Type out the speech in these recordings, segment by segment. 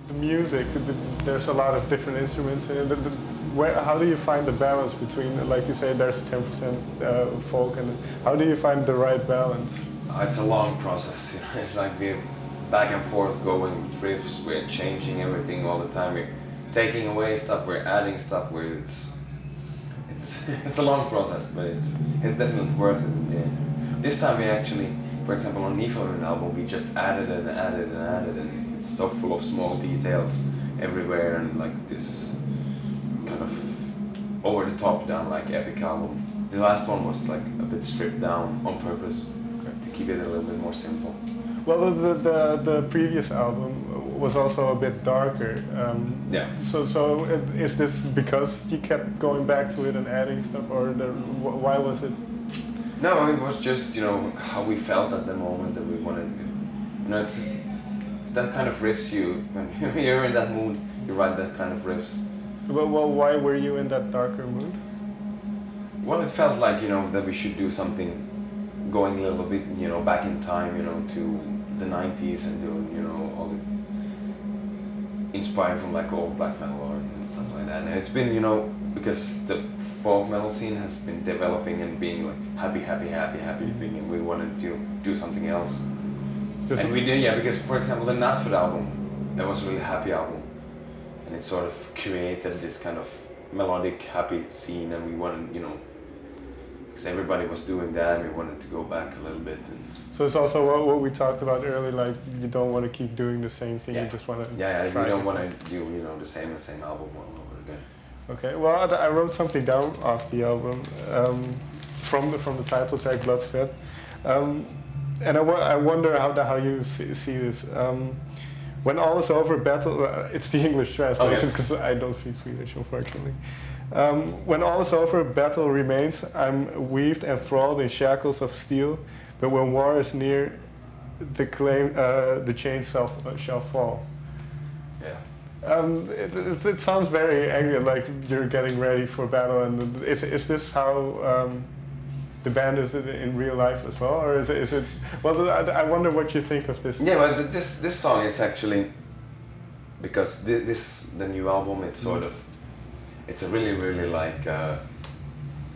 the music, there's a lot of different instruments in it. How do you find the balance between, like you say, there's 10% folk, and how do you find the right balance? It's a long process. You know? It's like we're back and forth going with riffs. We're changing everything all the time. We're taking away stuff. We're adding stuff. It's a long process, but it's definitely worth it. Yeah. This time we actually, for example, on Niflheim album, we just added and added and added, and it's so full of small details everywhere, and like this kind of over the top down like epic album. The last one was like a bit stripped down on purpose to keep it a little bit more simple. Well, the previous album was also a bit darker. Yeah. So is this because you kept going back to it and adding stuff, or why was it? No, it was just, you know, how we felt at the moment that we wanted. You know, it's that kind of riffs when you're in that mood, you write that kind of riffs. Well, why were you in that darker mood? Well, it felt like, you know, that we should do something going a little bit, you know, back in time, you know, to the 90s and doing, you know, all the inspired from like old black metal and stuff like that. And it's been, you know, because the folk metal scene has been developing and being like happy thing, and we wanted to do something else. And we did, yeah, because for example the Mathias album, that was a really happy album, and it sort of created this kind of melodic happy scene, and we wanted, you know, because everybody was doing that, and we wanted to go back a little bit. And so it's also what we talked about earlier, like you don't want to keep doing the same thing, you just want to we don't want to do, you know, the same album all over again. Okay, well, I wrote something down off the album from the title track Blodsvept, and I wonder how you see this. When all is over, battle. It's the English translation because I don't speak Swedish, unfortunately. When all is over, battle remains. I'm weaved and thralled in shackles of steel, but when war is near, the chains shall fall. Yeah. It sounds very angry, like you're getting ready for battle. And is this how the band is in real life as well, or is it? Well, I wonder what you think of this. Yeah, well, this song is actually, because the new album, it's sort of, it's a really like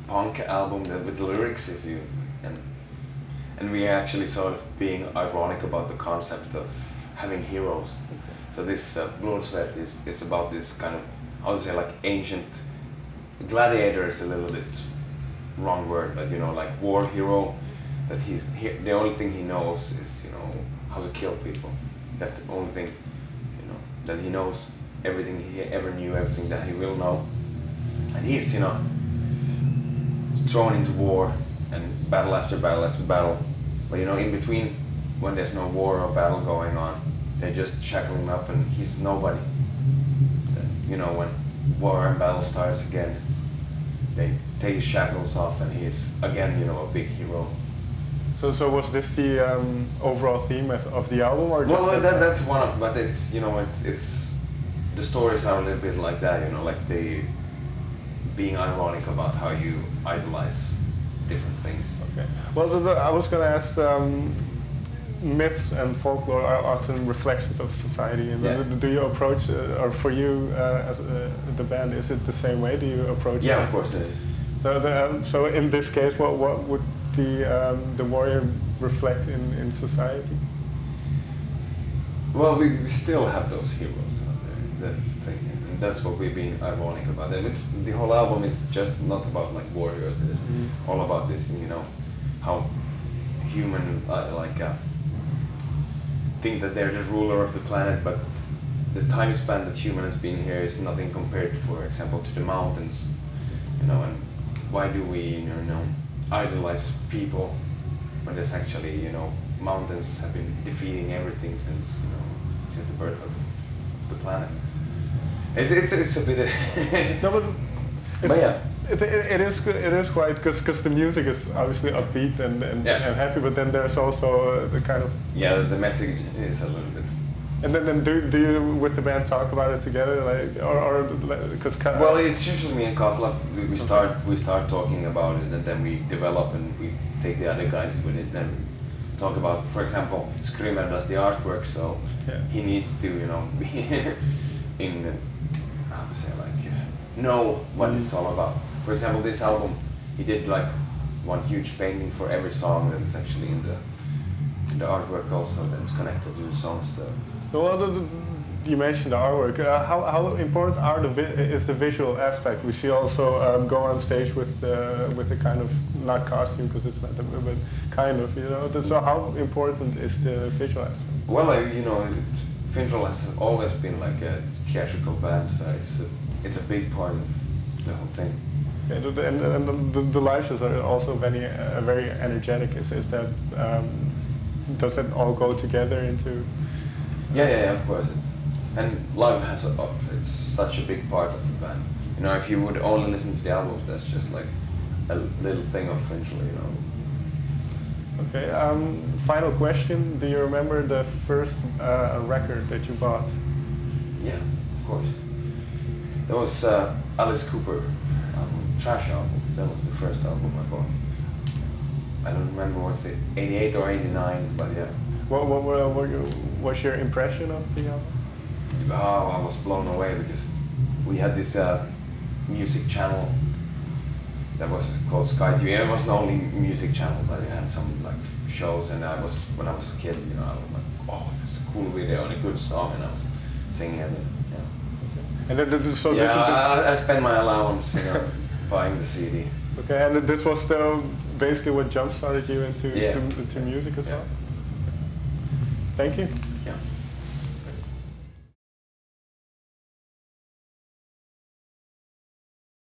punk album with lyrics, and we are actually sort of being ironic about the concept of having heroes. So this Blodsvept it's about this kind of, how to say, like ancient gladiator is a little bit wrong word, but you know, like war hero, that the only thing he knows is, you know, how to kill people. That's the only thing, you know, that he knows, everything he ever knew, everything that he will know. And he's, you know, thrown into war and battle after battle after battle. But you know, in between, when there's no war or battle going on, they just shackle him up and he's nobody. Then, you know, when war and battle starts again, they take his shackles off and he's again, you know, a big hero. So was this the overall theme of the album, or just? Well, that's one of, but it's, you know, it's the stories are a little bit like that, you know, like they being ironic about how you idolize different things. Okay. Well, I was going to ask. Myths and folklore are often reflections of society, and do you approach, or for you as the band, is it the same way? Do you approach? Yeah, of course it is. So in this case, what would the warrior reflect in society? Well, we still have those heroes out there. That's the thing, and that's what we've been ironic about. And it's the whole album is just not about like warriors. It's all about this, you know, how human think that they're the ruler of the planet, but the time span that human has been here is nothing compared, for example, to the mountains, you know. And why do we, you know, idolize people when there's actually, you know, mountains have been defeating everything since, you know, since the birth of the planet. It's a bit. No, but yeah. It is quite, because the music is obviously upbeat and happy, but then there's also the kind of the message is a little bit. And then do you with the band talk about it together, like, or because well, it's usually me and Kotla. We start talking about it, and then we develop and we take the other guys with it, and talk about, for example, Screamer does the artwork, so he needs to, you know, be in, how to say, like, know what it's all about. For example, this album, he did like one huge painting for every song that is actually in the artwork also, that's connected to the songs. So. Well, you mentioned the artwork. How important is the visual aspect? We see also go on stage with a kind of, not costume because it's not, but kind of, you know. So how important is the visual aspect? Well, you know, Finntroll has always been like a theatrical band, so it's a big part of the whole thing. Yeah, and the live shows are also very energetic. Is that does that all go together into? Yeah, of course. And live it's such a big part of the band. You know, if you would only listen to the albums, that's just like a little thing of Finntroll, you know. Okay. Final question: do you remember the first record that you bought? Yeah, of course. That was Alice Cooper album, Trash album. That was the first album I bought. I don't remember what's it, 88 or 89, but yeah. What was your impression of the album? Oh, I was blown away because we had this music channel that was called Sky TV. It wasn't only music channel, but it had some like shows. And when I was a kid, you know, I was like, oh, this is a cool video and a good song, and I was singing it. And, I spent my allowance, you know, buying the CD. Okay, and this was basically what jump started you into music as well. Thank you.